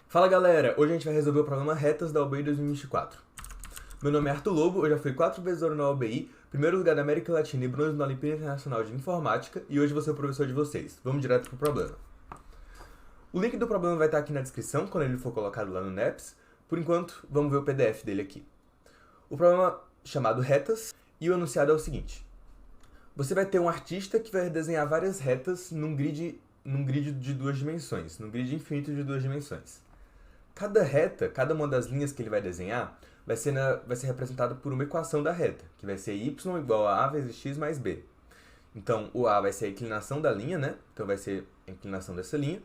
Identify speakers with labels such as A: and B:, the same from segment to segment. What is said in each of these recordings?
A: Fala galera, hoje a gente vai resolver o problema retas da UBI 2024. Meu nome é Arthur Lobo, eu já fui 4 vezes ouro na UBI, primeiro lugar da América Latina e bronze na Olimpíada Internacional de Informática, e hoje vou ser o professor de vocês. Vamos direto pro problema. O link do problema vai estar aqui na descrição, quando ele for colocado lá no NEPS. Por enquanto, vamos ver o PDF dele aqui. O problema chamado retas, e o enunciado é o seguinte. Você vai ter um artista que vai desenhar várias retas num grid de 2 dimensões, num grid infinito de 2 dimensões. Cada reta, cada uma das linhas que ele vai desenhar, vai ser representada por uma equação da reta, que vai ser y igual a vezes x mais b. Então, o a vai ser a inclinação da linha, né? Então, vai ser a inclinação dessa linha.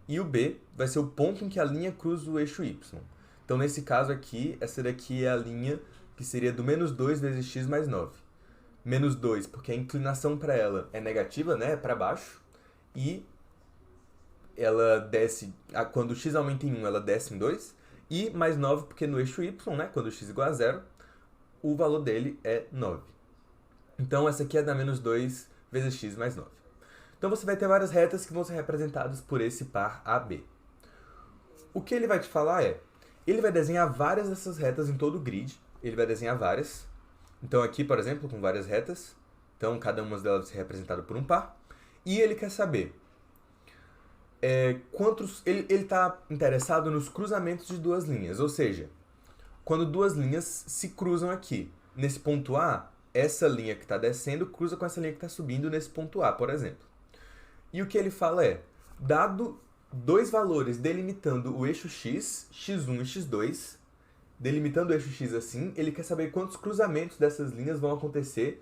A: E o b vai ser o ponto em que a linha cruza o eixo y. Então, nesse caso aqui, essa daqui é a linha que seria do menos 2 vezes x mais 9. Menos 2, porque a inclinação para ela é negativa, né? É para baixo. E ela desce, quando o x aumenta em 1, ela desce em 2, e mais 9 porque no eixo y, né, quando x igual a 0, o valor dele é 9. Então essa aqui é da menos 2 vezes x mais 9. Então você vai ter várias retas que vão ser representadas por esse par AB. O que ele vai te falar é, ele vai desenhar várias dessas retas em todo o grid, ele vai desenhar várias. Então aqui, por exemplo, com várias retas, então cada uma delas vai ser representada por um par, e ele quer saber ele está interessado nos cruzamentos de duas linhas, ou seja, quando duas linhas se cruzam aqui. Nesse ponto A, essa linha que está descendo cruza com essa linha que está subindo nesse ponto A, por exemplo. E o que ele fala é, dado dois valores delimitando o eixo x, x1 e x2, delimitando o eixo x assim, ele quer saber quantos cruzamentos dessas linhas vão acontecer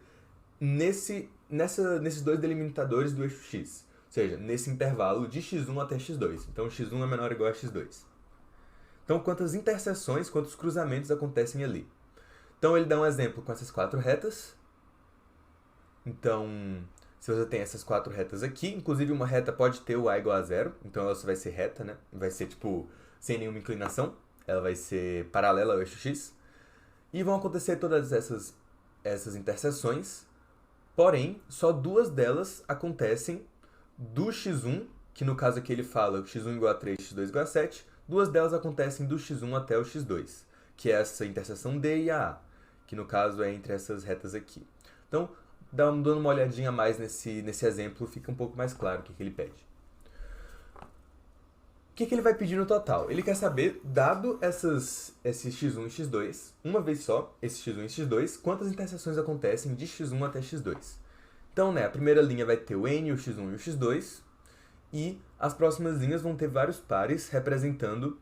A: nesses dois delimitadores do eixo x. Ou seja, nesse intervalo de x1 até x2. Então, x1 é menor ou igual a x2. Então, quantas interseções, quantos cruzamentos acontecem ali? Então, ele dá um exemplo com essas 4 retas. Então, se você tem essas 4 retas aqui, inclusive uma reta pode ter o a igual a 0. Então, ela só vai ser reta, né? Vai ser, tipo, sem nenhuma inclinação. Ela vai ser paralela ao eixo x. E vão acontecer todas essas interseções. Porém, só 2 delas acontecem do x1, que no caso aqui ele fala x1 igual a 3, x2 igual a 7, 2 delas acontecem do x1 até o x2, que é essa interseção D e a, que no caso é entre essas retas aqui. Então, dando uma olhadinha a mais nesse exemplo, fica um pouco mais claro o que ele pede. O que ele vai pedir no total? Ele quer saber, dado esses x1 e x2, uma vez só, esse x1 e x2, quantas interseções acontecem de x1 até x2. Então, né, a primeira linha vai ter o n, o x1 e o x2, e as próximas linhas vão ter vários pares representando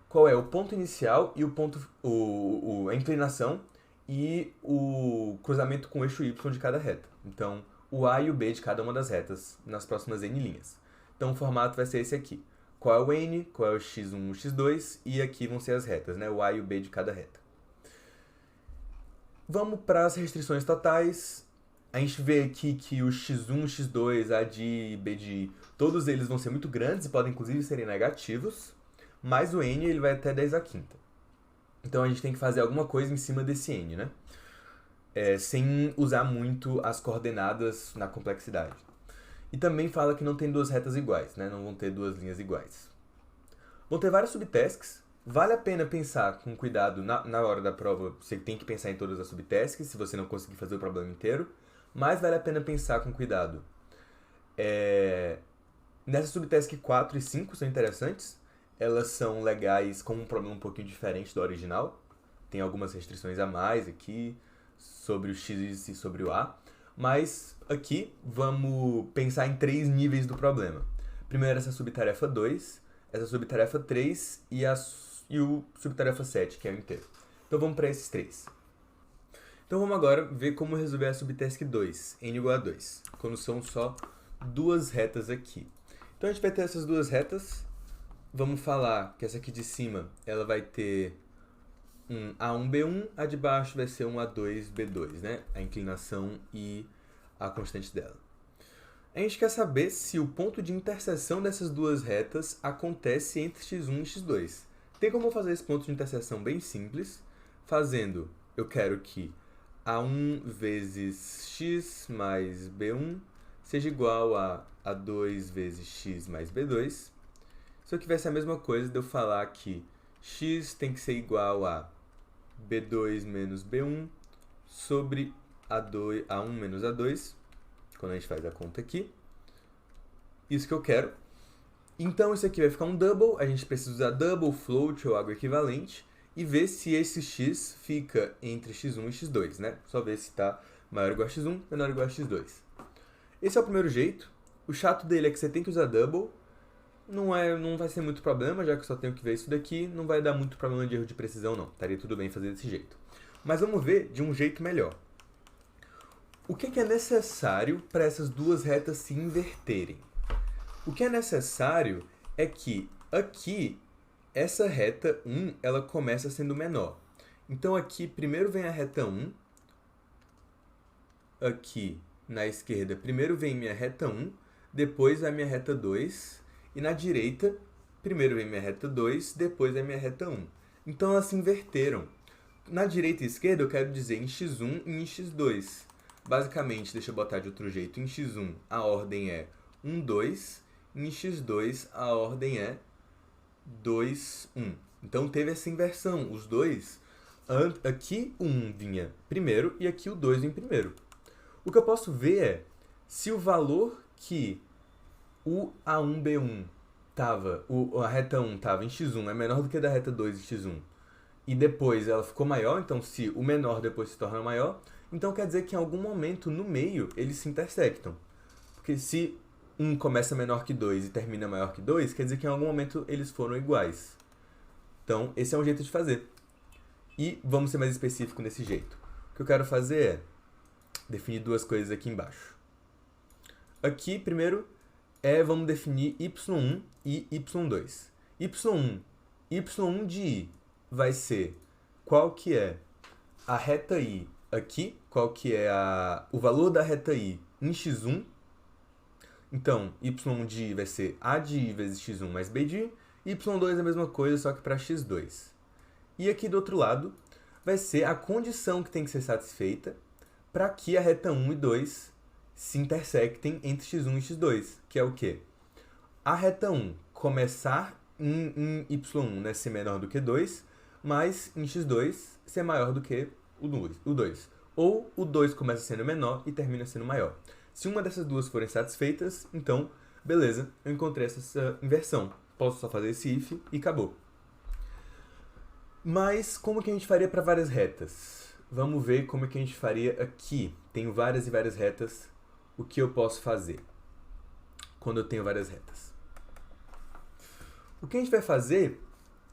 A: qual é o ponto inicial e a inclinação e o cruzamento com o eixo y de cada reta. Então, o a e o b de cada uma das retas nas próximas n linhas. Então, o formato vai ser esse aqui. Qual é o n, qual é o x1 e o x2, e aqui vão ser as retas, né, o a e o b de cada reta. Vamos para as restrições totais. A gente vê aqui que o x1, x2, a de I, b de I, todos eles vão ser muito grandes e podem inclusive serem negativos, mas o n ele vai até 10 à quinta. Então a gente tem que fazer alguma coisa em cima desse n, né? Sem usar muito as coordenadas na complexidade. E também fala que não tem duas retas iguais, né? Não vão ter duas linhas iguais. Vão ter vários subtasks. Vale a pena pensar com cuidado na hora da prova. Você tem que pensar em todas as subtasks, se você não conseguir fazer o problema inteiro. Mas vale a pena pensar com cuidado. Nessa subtask 4 e 5 são interessantes. Elas são legais com um problema um pouquinho diferente do original. Tem algumas restrições a mais aqui sobre o x e sobre o a. Mas aqui vamos pensar em 3 níveis do problema. Primeiro essa subtarefa 2, essa subtarefa 3 e o subtarefa 7, que é o inteiro. Então vamos para esses 3. Então vamos agora ver como resolver a subtask 2, n igual a 2, quando são só 2 retas aqui. Então a gente vai ter essas 2 retas, vamos falar que essa aqui de cima ela vai ter um A1B1, a de baixo vai ser um A2B2, né? A inclinação e a constante dela. A gente quer saber se o ponto de interseção dessas 2 retas acontece entre x1 e x2. Tem como fazer esse ponto de interseção bem simples, fazendo, eu quero que A1 vezes x mais B1 seja igual a A2 vezes x mais B2. Se eu tivesse a mesma coisa de eu falar que x tem que ser igual a B2 menos B1 sobre A1 menos A2, quando a gente faz a conta aqui. Isso que eu quero. Então isso aqui vai ficar um double, a gente precisa usar double, float ou água equivalente e ver se esse x fica entre x1 e x2, né? Só ver se está maior ou igual a x1, menor ou igual a x2. Esse é o primeiro jeito. O chato dele é que você tem que usar double. Não vai ser muito problema, já que eu só tenho que ver isso daqui. Não vai dar muito problema de erro de precisão, não. Estaria tudo bem fazer desse jeito. Mas vamos ver de um jeito melhor. O que é necessário para essas duas retas se inverterem? O que é necessário é que aqui, essa reta 1, ela começa sendo menor. Então aqui, primeiro vem a reta 1. Aqui, na esquerda, primeiro vem minha reta 1, depois vai minha reta 2. E na direita, primeiro vem minha reta 2, depois vem minha reta 1. Então elas se inverteram. Na direita e esquerda, eu quero dizer em x1 e em x2. Basicamente, deixa eu botar de outro jeito. Em x1, a ordem é 1, 2. Em x2, a ordem é 2, 1. Então, teve essa inversão. Os dois, aqui o 1 vinha primeiro e aqui o 2 vem primeiro. O que eu posso ver é, se o valor que o A1B1 a reta 1 estava em x1 é menor do que a da reta 2 em x1, e depois ela ficou maior, então se o menor depois se torna maior, então quer dizer que em algum momento no meio eles se intersectam. Porque se 1 começa menor que 2 e termina maior que 2, quer dizer que em algum momento eles foram iguais. Então, esse é um jeito de fazer. E vamos ser mais específico nesse jeito. O que eu quero fazer é definir duas coisas aqui embaixo. Aqui, primeiro, vamos definir y1 e y2. y1 de i vai ser qual que é a reta i aqui, qual que é o valor da reta i em x1. Então, y1 de i vai ser a de i vezes x1 mais b de i, y2 é a mesma coisa, só que para x2. E aqui do outro lado, vai ser a condição que tem que ser satisfeita para que a reta 1 e 2 se intersectem entre x1 e x2, que é o quê? A reta 1 começar em y1, né, ser menor do que 2, mas em x2 ser maior do que o 2. Ou o 2 começa sendo menor e termina sendo maior. Se uma dessas duas forem satisfeitas, então, beleza, eu encontrei essa inversão. Posso só fazer esse if e acabou. Mas como que a gente faria para várias retas? Vamos ver como que a gente faria aqui. Tenho várias e várias retas. O que eu posso fazer quando eu tenho várias retas? O que a gente vai fazer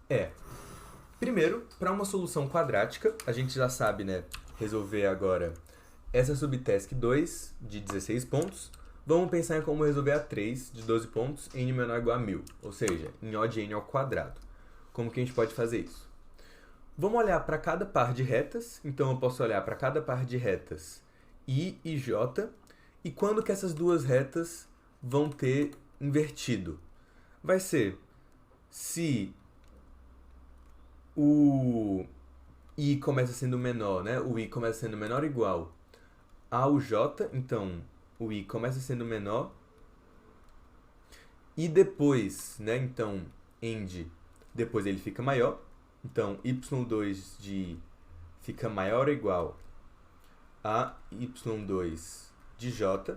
A: é, primeiro, para uma solução quadrática, a gente já sabe, né, resolver agora essa subtask 2 de 16 pontos. Vamos pensar em como resolver a 3 de 12 pontos em n menor ou igual a 1000, ou seja, em O de n ao quadrado. Como que a gente pode fazer isso? Vamos olhar para cada par de retas, então eu posso olhar para cada par de retas I e J, e quando que essas duas retas vão ter invertido? Vai ser se o I começa sendo menor, né? O I começa sendo menor ou igual ao J, então o I começa sendo menor, e depois, né? Então, end, depois ele fica maior. Então, y2 de I fica maior ou igual a y2 de J.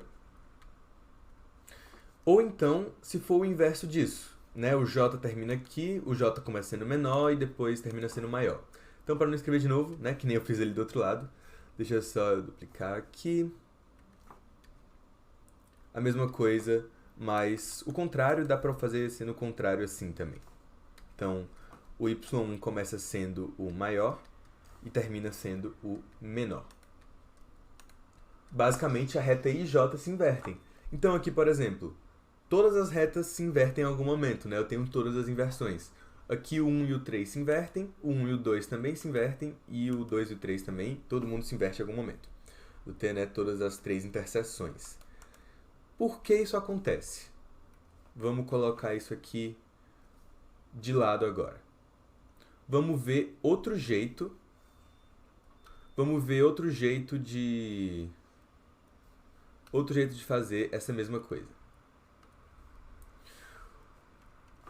A: Ou então, se for o inverso disso, né? O J termina aqui, o J começa sendo menor e depois termina sendo maior. Então, para não escrever de novo, né? Que nem eu fiz ali do outro lado, deixa eu só duplicar aqui. A mesma coisa, mas o contrário dá para fazer sendo o contrário assim também. Então, o y1 começa sendo o maior e termina sendo o menor. Basicamente, a reta I e J se invertem. Então, aqui, por exemplo, todas as retas se invertem em algum momento, né? Eu tenho todas as inversões. Aqui o 1 e o 3 se invertem, o 1 e o 2 também se invertem, e o 2 e o 3 também, todo mundo se inverte em algum momento. Eu tenho, né, todas as três interseções. Por que isso acontece? Vamos colocar isso aqui de lado agora. Vamos ver outro jeito. Vamos ver outro jeito de outro jeito de fazer essa mesma coisa.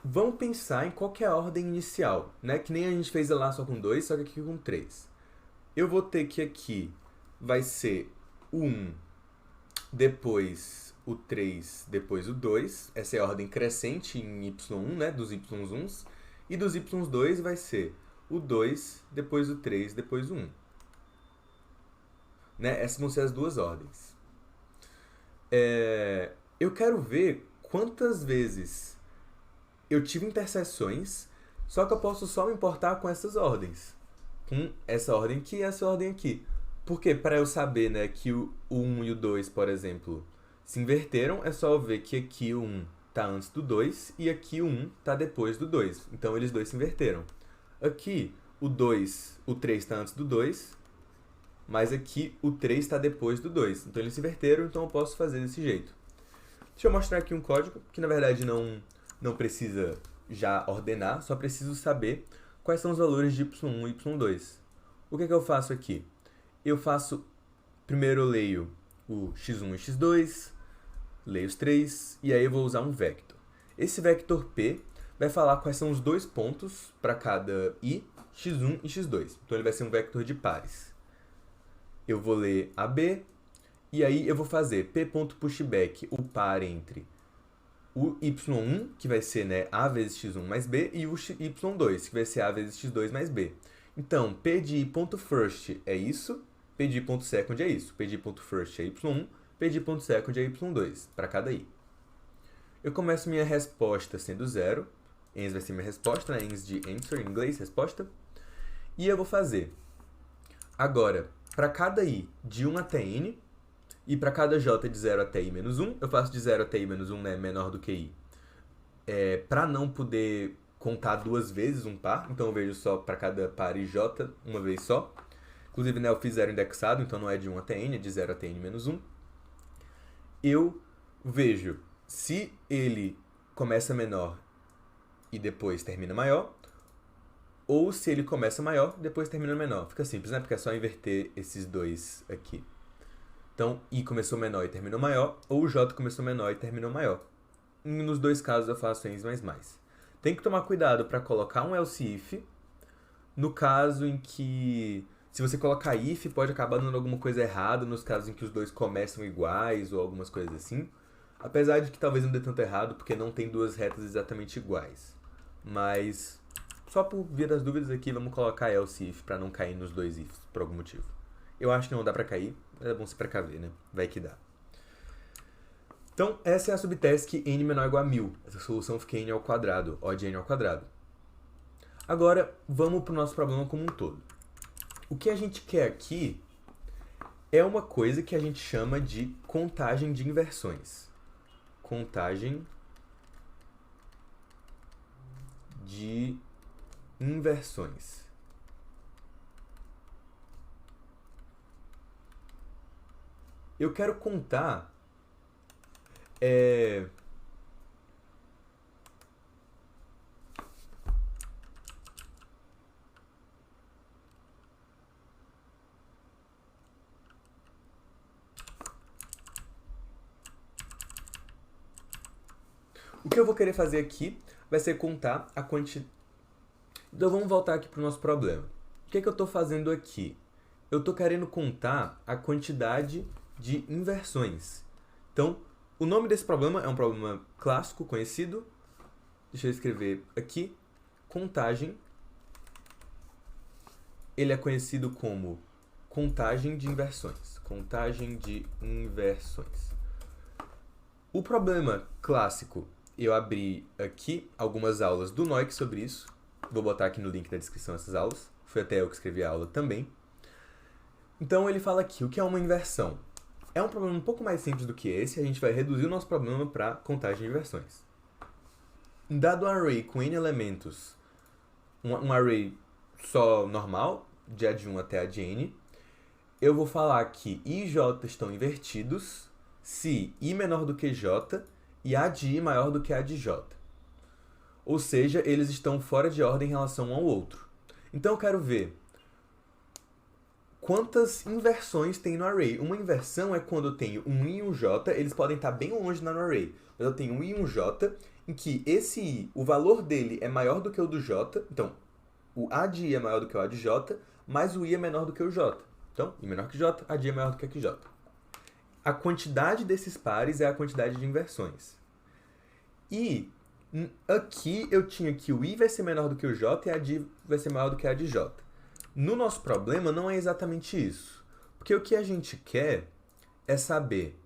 A: Vamos pensar em qual que é a ordem inicial, né? Que nem a gente fez lá só com 2, só que aqui com 3. Eu vou ter que aqui vai ser o 1, depois o 3, depois o 2. Essa é a ordem crescente em y1, né? Dos y1s. E dos y2 vai ser o 2, depois o 3, depois o 1. Né? Essas vão ser as duas ordens. Eu quero ver quantas vezes eu tive interseções, só que eu posso só me importar com essas ordens. Com essa ordem aqui e essa ordem aqui. Porque para eu saber, né, que o 1 e o 2, por exemplo, se inverteram, é só eu ver que aqui o 1 está antes do 2 e aqui o 1 está depois do 2. Então eles dois se inverteram. Aqui o 3 está antes do 2, mas aqui o 3 está depois do 2. Então eles se inverteram, então eu posso fazer desse jeito. Deixa eu mostrar aqui um código que na verdade não precisa já ordenar, só preciso saber quais são os valores de y1 e y2. O que é que eu faço aqui? Primeiro eu leio o x1 e x2, leio os 3, e aí eu vou usar um vector. Esse vector P vai falar quais são os dois pontos para cada i, x1 e x2. Então ele vai ser um vector de pares. Eu vou ler AB, e aí eu vou fazer p.pushback, o par entre o y1, que vai ser, né, a vezes x1 mais b, e o y2, que vai ser a vezes x2 mais b. Então, p de i.first é isso, p de i.second é isso. P de i.first é y1, p de i.second é y2, para cada i. Eu começo minha resposta sendo 0. Ens vai ser minha resposta, né? Ens de answer, em inglês, resposta. E eu vou fazer, agora, para cada i de 1 até n, e para cada j de 0 até i menos 1, eu faço de 0 até i menos 1, né, menor do que i. Para não poder contar duas vezes um par, então eu vejo só para cada par ij uma vez só. Inclusive, né, eu fiz 0 indexado, então não é de 1 até n, é de 0 até n menos 1. Eu vejo se ele começa menor e depois termina maior, ou se ele começa maior e depois termina menor. Fica simples, né? Porque é só inverter esses dois aqui. Então, i começou menor e terminou maior, ou j começou menor e terminou maior. E nos dois casos eu faço ens mais mais. Tem que tomar cuidado para colocar um else if, no caso em que, se você colocar if, pode acabar dando alguma coisa errada, nos casos em que os dois começam iguais ou algumas coisas assim. Apesar de que talvez não dê tanto errado, porque não tem duas retas exatamente iguais. Mas, só por via das dúvidas aqui, vamos colocar else if para não cair nos dois ifs, por algum motivo. Eu acho que não dá para cair, mas é bom se precaver, né? Vai que dá. Então, essa é a subtask n menor ou igual a 1000. Essa solução fica n ao quadrado, O de n ao quadrado. Agora, vamos para o nosso problema como um todo. O que a gente quer aqui é uma coisa que a gente chama de contagem de inversões. Contagem de inversões. Eu quero contar o que eu vou querer fazer aqui vai ser contar a quantidade. Então vamos voltar aqui para o nosso problema. O que é que eu estou fazendo aqui? Eu estou querendo contar a quantidade de inversões. Então, o nome desse problema é um problema clássico, conhecido. Deixa eu escrever aqui. Contagem. Ele é conhecido como contagem de inversões. Contagem de inversões. O problema clássico, eu abri aqui algumas aulas do Noik sobre isso. Vou botar aqui no link da descrição essas aulas. Foi até eu que escrevi a aula também. Então, ele fala aqui, o que é uma inversão? É um problema um pouco mais simples do que esse, a gente vai reduzir o nosso problema para contagem de inversões. Dado um array com n elementos, um array só normal, de A de 1 até A de n, eu vou falar que i e j estão invertidos se i menor do que j e A de i maior do que A de j. Ou seja, eles estão fora de ordem em relação um ao outro. Então eu quero ver quantas inversões tem no array. Uma inversão é quando eu tenho um i e um j, eles podem estar bem longe no array, mas eu tenho um i e um j, em que esse i, o valor dele é maior do que o do j, então o a de i é maior do que o a de j, mas o i é menor do que o j. Então, i menor que j, a de i é maior do que a de j. A quantidade desses pares é a quantidade de inversões. E aqui eu tinha que o i vai ser menor do que o j e a de i vai ser maior do que a de j. No nosso problema, não é exatamente isso. Porque o que a gente quer é saber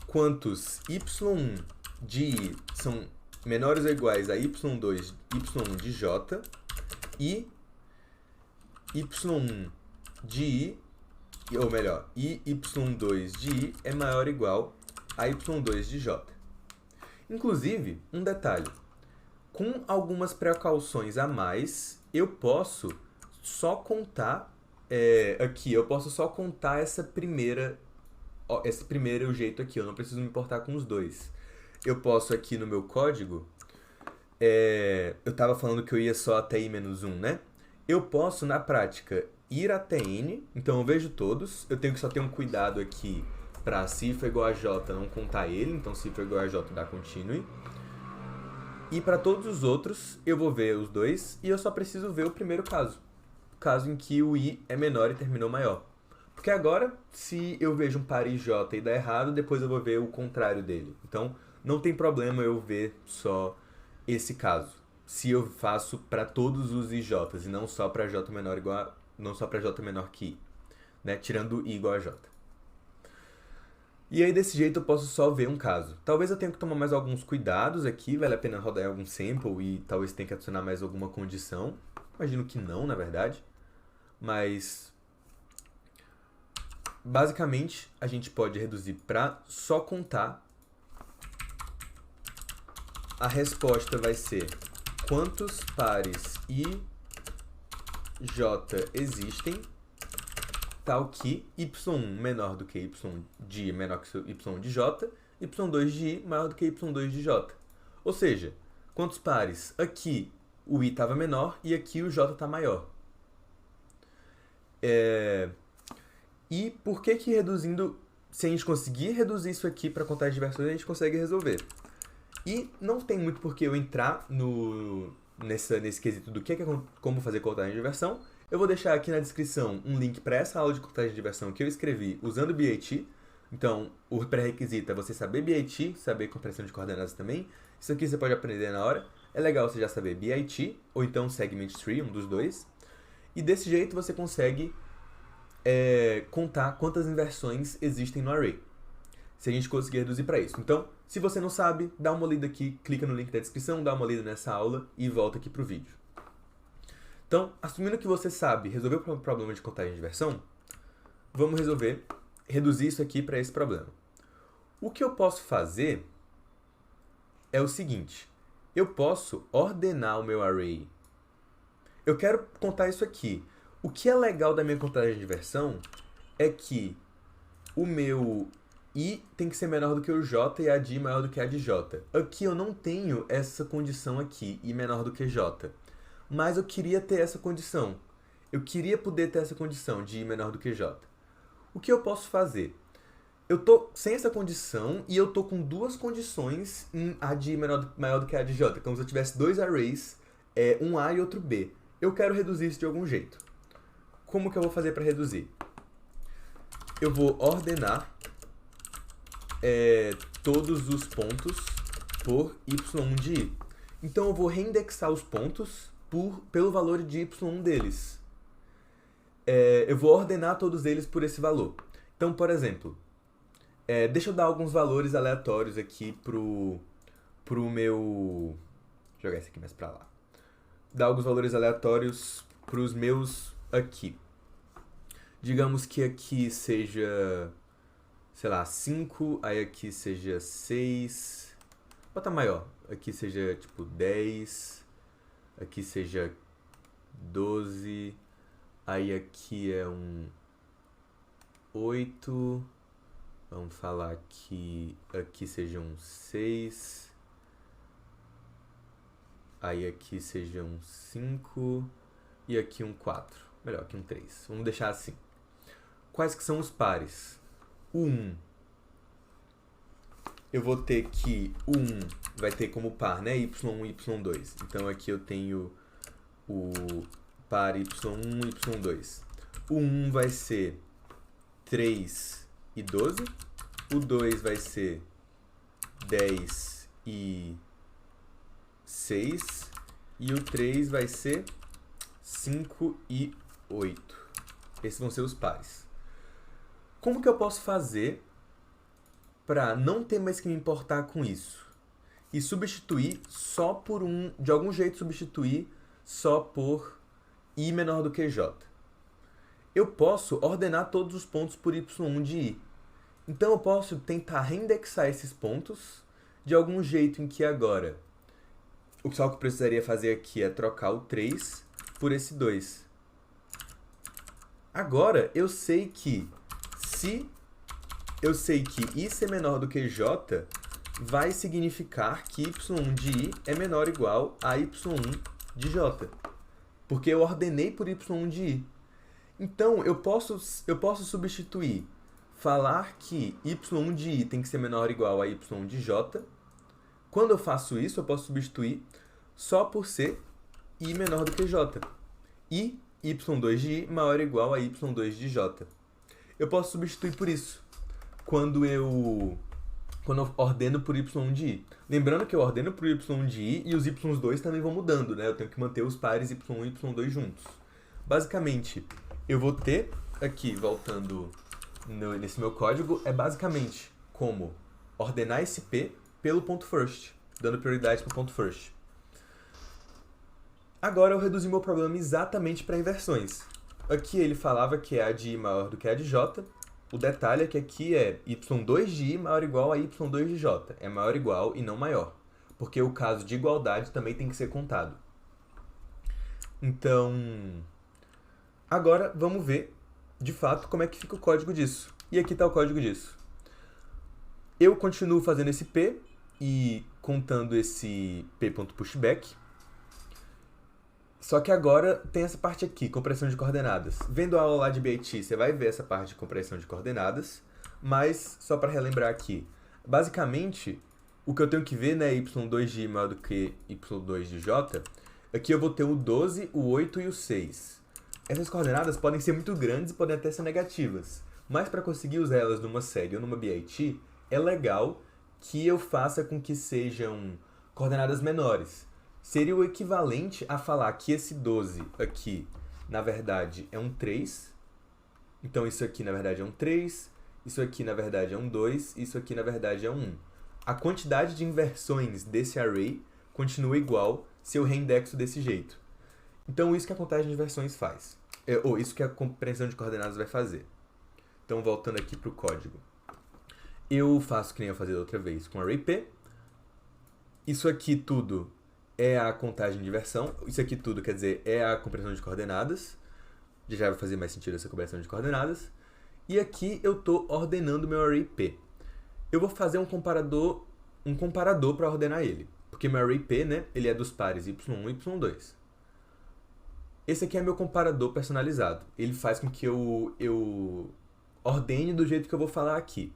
A: quantos y1 de i são menores ou iguais a y2, y1 de j e y1 de i, ou melhor, e y2 de i é maior ou igual a y2 de j. Inclusive, um detalhe, com algumas precauções a mais, eu posso só contar aqui, eu posso só contar esse primeiro jeito aqui, eu não preciso me importar com os dois. Eu posso aqui no meu código, eu estava falando que eu ia só até i-1, né? Eu posso, na prática, ir até n, então eu vejo todos, eu tenho que só ter um cuidado aqui para se for igual a j não contar ele, então se for igual a j dá continue. E para todos os outros, eu vou ver os dois e eu só preciso ver o primeiro caso. O caso em que o i é menor e terminou maior. Porque agora, se eu vejo um par ij e dá errado, depois eu vou ver o contrário dele. Então, não tem problema eu ver só esse caso. Se eu faço para todos os ij's e não só para j menor não só para j menor que i, né? Tirando i igual a j. E aí, desse jeito, eu posso só ver um caso. Talvez eu tenha que tomar mais alguns cuidados aqui, vale a pena rodar algum sample e talvez tenha que adicionar mais alguma condição. Imagino que não, na verdade. Mas, basicamente, a gente pode reduzir para só contar. A resposta vai ser quantos pares i, j existem, tal que y1 menor do que y de i menor que y de j, y2 de i maior do que y2 de j. Ou seja, quantos pares? Aqui o i estava menor e aqui o j está maior. E por que reduzindo, se a gente conseguir reduzir isso aqui para contagem de versões, a gente consegue resolver. E não tem muito por que eu entrar nesse quesito do como fazer contagem de versão. Eu vou deixar aqui na descrição um link para essa aula de contagem de versão que eu escrevi usando BAT. Então, o pré-requisito é você saber BAT, saber compressão de coordenadas também. Isso aqui você pode aprender na hora. É legal você já saber BAT, ou então Segment Tree, um dos dois. E desse jeito você consegue contar quantas inversões existem no array. Se a gente conseguir reduzir para isso. Então, se você não sabe, dá uma lida aqui, clica no link da descrição, dá uma lida nessa aula e volta aqui para o vídeo. Então, assumindo que você sabe resolver o problema de contagem de versão, vamos reduzir isso aqui para esse problema. O que eu posso fazer é o seguinte, eu posso ordenar o meu array. Eu quero contar isso aqui. O que é legal da minha contagem de versão é que o meu i tem que ser menor do que o j e a de i maior do que a de j. Aqui eu não tenho essa condição aqui, i menor do que j. Mas eu queria ter essa condição. Eu queria poder ter essa condição de i menor do que j. O que eu posso fazer? Eu tô sem essa condição e eu tô com duas condições em a de i maior do que a de j. Como se eu tivesse dois arrays, um A e outro B. Eu quero reduzir isso de algum jeito. Como que eu vou fazer para reduzir? Eu vou ordenar todos os pontos por y1 de i. Então eu vou reindexar os pontos pelo valor de y1 deles. Eu vou ordenar todos eles por esse valor. Então, por exemplo, deixa eu dar alguns valores aleatórios aqui pro meu... Vou jogar esse aqui mais pra lá. Dar alguns valores aleatórios pros meus aqui. Digamos que aqui seja, sei lá, 5, aí aqui seja 6. Bota maior. Aqui seja tipo 10. Aqui seja 12. Aí aqui é um 8. Vamos falar que aqui seja um 6. Aí aqui seja um 5. E aqui um 4. melhor que um 3. Vamos deixar assim. Quais que são os pares? O 1. Eu vou ter que o 1 vai ter como par, né? y1 e y2. Então aqui eu tenho o par y1 e y2. O 1 vai ser 3 e 12. O 2 vai ser 10 e 6. E o 3 vai ser 5 e 8. Esses vão ser os pares. Como que eu posso fazer para não ter mais que me importar com isso? E substituir só por de algum jeito substituir só por i menor do que j. Eu posso ordenar todos os pontos por y1 de i. Então eu posso tentar reindexar esses pontos de algum jeito em que agora o que eu precisaria fazer aqui é trocar o 3 por esse 2. Agora eu sei que i ser menor do que j vai significar que y1 de i é menor ou igual a y1 de j. Porque eu ordenei por y1 de i. Então, eu posso substituir, falar que y1 de i tem que ser menor ou igual a y1 de j. Quando eu faço isso, eu posso substituir só por ser i menor do que j. E y2 de i maior ou igual a y2 de j. Eu posso substituir por isso quando eu ordeno por y1 de i. Lembrando que eu ordeno por y1 de i e os y2 também vão mudando, né? Eu tenho que manter os pares y1 e y2 juntos. Basicamente, eu vou ter aqui, voltando nesse meu código, é basicamente como ordenar esse p pelo ponto first, dando prioridade para o ponto first. Agora eu reduzi meu problema exatamente para inversões. Aqui ele falava que a de i maior do que a de j. O detalhe é que aqui é y2 de i maior ou igual a y2 de j. É maior ou igual e não maior. Porque o caso de igualdade também tem que ser contado. Então, agora vamos ver, de fato, como é que fica o código disso. E aqui está o código disso. Eu continuo fazendo esse p e contando esse p.pushback. Só que agora tem essa parte aqui, compressão de coordenadas. Vendo a aula lá de BIT, você vai ver essa parte de compressão de coordenadas, mas só para relembrar aqui, basicamente, o que eu tenho que ver, né, y2 de i maior do que y2 de j, aqui eu vou ter o 12, o 8 e o 6. Essas coordenadas podem ser muito grandes e podem até ser negativas, mas para conseguir usar elas numa série ou numa BIT, é legal que eu faça com que sejam coordenadas menores. Seria o equivalente a falar que esse 12 aqui, na verdade, é um 3. Então, isso aqui, na verdade, é um 3. Isso aqui, na verdade, é um 2. Isso aqui, na verdade, é um 1. A quantidade de inversões desse array continua igual se eu reindexo desse jeito. Então, isso que a contagem de inversões faz. Ou isso que a compreensão de coordenadas vai fazer. Então, voltando aqui para o código. Eu faço que nem eu fazer da outra vez com array p. Isso aqui tudo é a contagem de inversão. Isso aqui tudo, quer dizer, é a compressão de coordenadas. Já vai fazer mais sentido essa compressão de coordenadas. E aqui eu estou ordenando meu array P. Eu vou fazer um comparador para ordenar ele. Porque meu array P, né, ele é dos pares y1 e y2. Esse aqui é meu comparador personalizado. Ele faz com que eu ordene do jeito que eu vou falar aqui.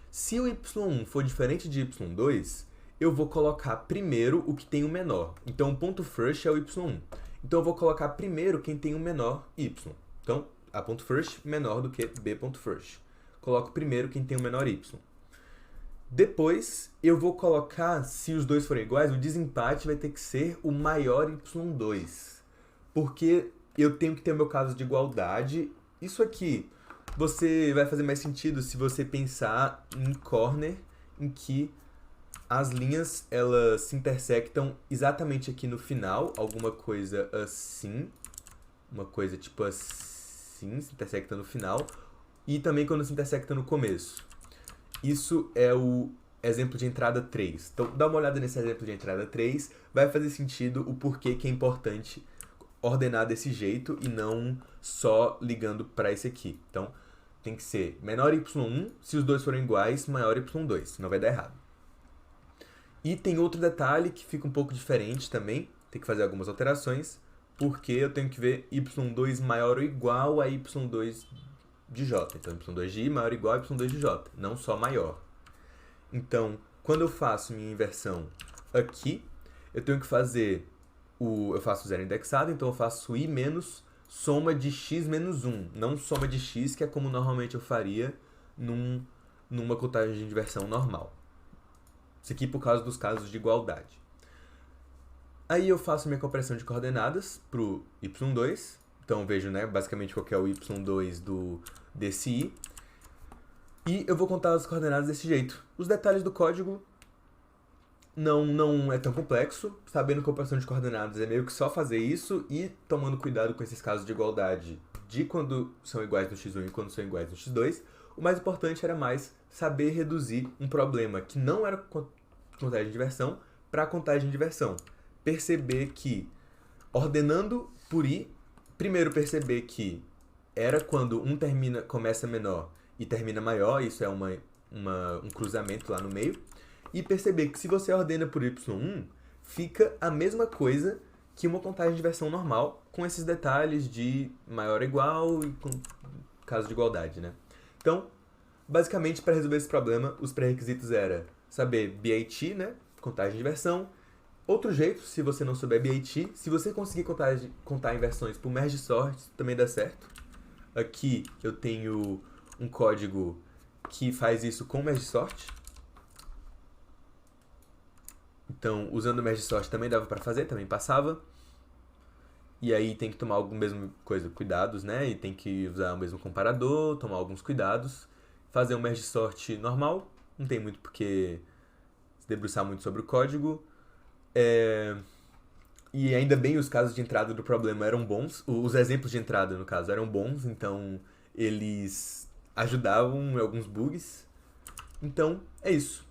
A: Se o y1 for diferente de y2, eu vou colocar primeiro o que tem o menor. Então, o ponto first é o y1. Então, eu vou colocar primeiro quem tem o menor y. Então, a ponto first menor do que b.first. Coloco primeiro quem tem o menor y. Depois, eu vou colocar, se os dois forem iguais, o desempate vai ter que ser o maior y2. Porque eu tenho que ter o meu caso de igualdade. Isso aqui você vai fazer mais sentido se você pensar em corner, em que as linhas, elas se intersectam exatamente aqui no final, alguma coisa assim, uma coisa tipo assim, se intersecta no final, e também quando se intersecta no começo. Isso é o exemplo de entrada 3. Então, dá uma olhada nesse exemplo de entrada 3, vai fazer sentido o porquê que é importante ordenar desse jeito e não só ligando para esse aqui. Então, tem que ser menor y1, se os dois forem iguais, maior y2, senão vai dar errado. E tem outro detalhe que fica um pouco diferente também, tem que fazer algumas alterações. porque eu tenho que ver y2 maior ou igual a y2 de j. Então, y2 de i maior ou igual a y2 de j, não só maior. Então, quando eu faço minha inversão aqui, eu tenho que fazer eu faço zero indexado, então eu faço i menos soma de x menos 1, não soma de x, que é como normalmente eu faria numa contagem de inversão normal. Isso aqui por causa dos casos de igualdade. Aí eu faço minha compressão de coordenadas para o y2, então vejo, né, basicamente qual que é o y2 desse i, e eu vou contar as coordenadas desse jeito. Os detalhes do código não é tão complexo, sabendo compressão de coordenadas é meio que só fazer isso e tomando cuidado com esses casos de igualdade de quando são iguais no x1 e quando são iguais no x2. O mais importante era mais saber reduzir um problema que não era contagem de inversão para contagem de inversão. Perceber que, ordenando por i, primeiro perceber que era quando um começa menor e termina maior, isso é um cruzamento lá no meio, e perceber que se você ordena por y1, fica a mesma coisa que uma contagem de inversão normal, com esses detalhes de maior ou igual e com caso de igualdade, né? Então, basicamente, para resolver esse problema, os pré-requisitos eram saber BAT, né? Contagem de inversão. Outro jeito, se você não souber BAT, se você conseguir contar inversões por merge sort, também dá certo. Aqui eu tenho um código que faz isso com merge sort. Então, usando o merge sort também dava para fazer, também passava. E aí tem que tomar cuidados, né? E tem que usar o mesmo comparador, tomar alguns cuidados. Fazer um merge sort normal, não tem muito porque se debruçar muito sobre o código. E ainda bem os casos de entrada do problema eram bons, os exemplos de entrada, no caso, eram bons, então eles ajudavam em alguns bugs. Então, é isso.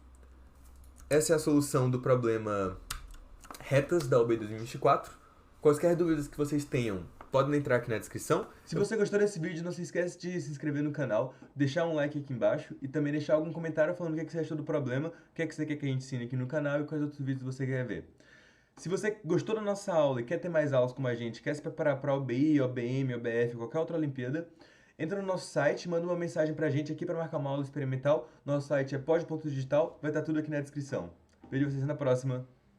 A: Essa é a solução do problema retas da OAB 2024. Quaisquer dúvidas que vocês tenham, podem entrar aqui na descrição. Se você gostou desse vídeo, não se esquece de se inscrever no canal, deixar um like aqui embaixo e também deixar algum comentário falando o que você achou do problema, o que você quer que a gente ensine aqui no canal e quais outros vídeos você quer ver. Se você gostou da nossa aula e quer ter mais aulas como a gente, quer se preparar para a OBI, OBM, OBF, qualquer outra Olimpíada, entra no nosso site, manda uma mensagem pra gente aqui para marcar uma aula experimental. Nosso site é pod.digital, vai estar tudo aqui na descrição. Vejo vocês na próxima.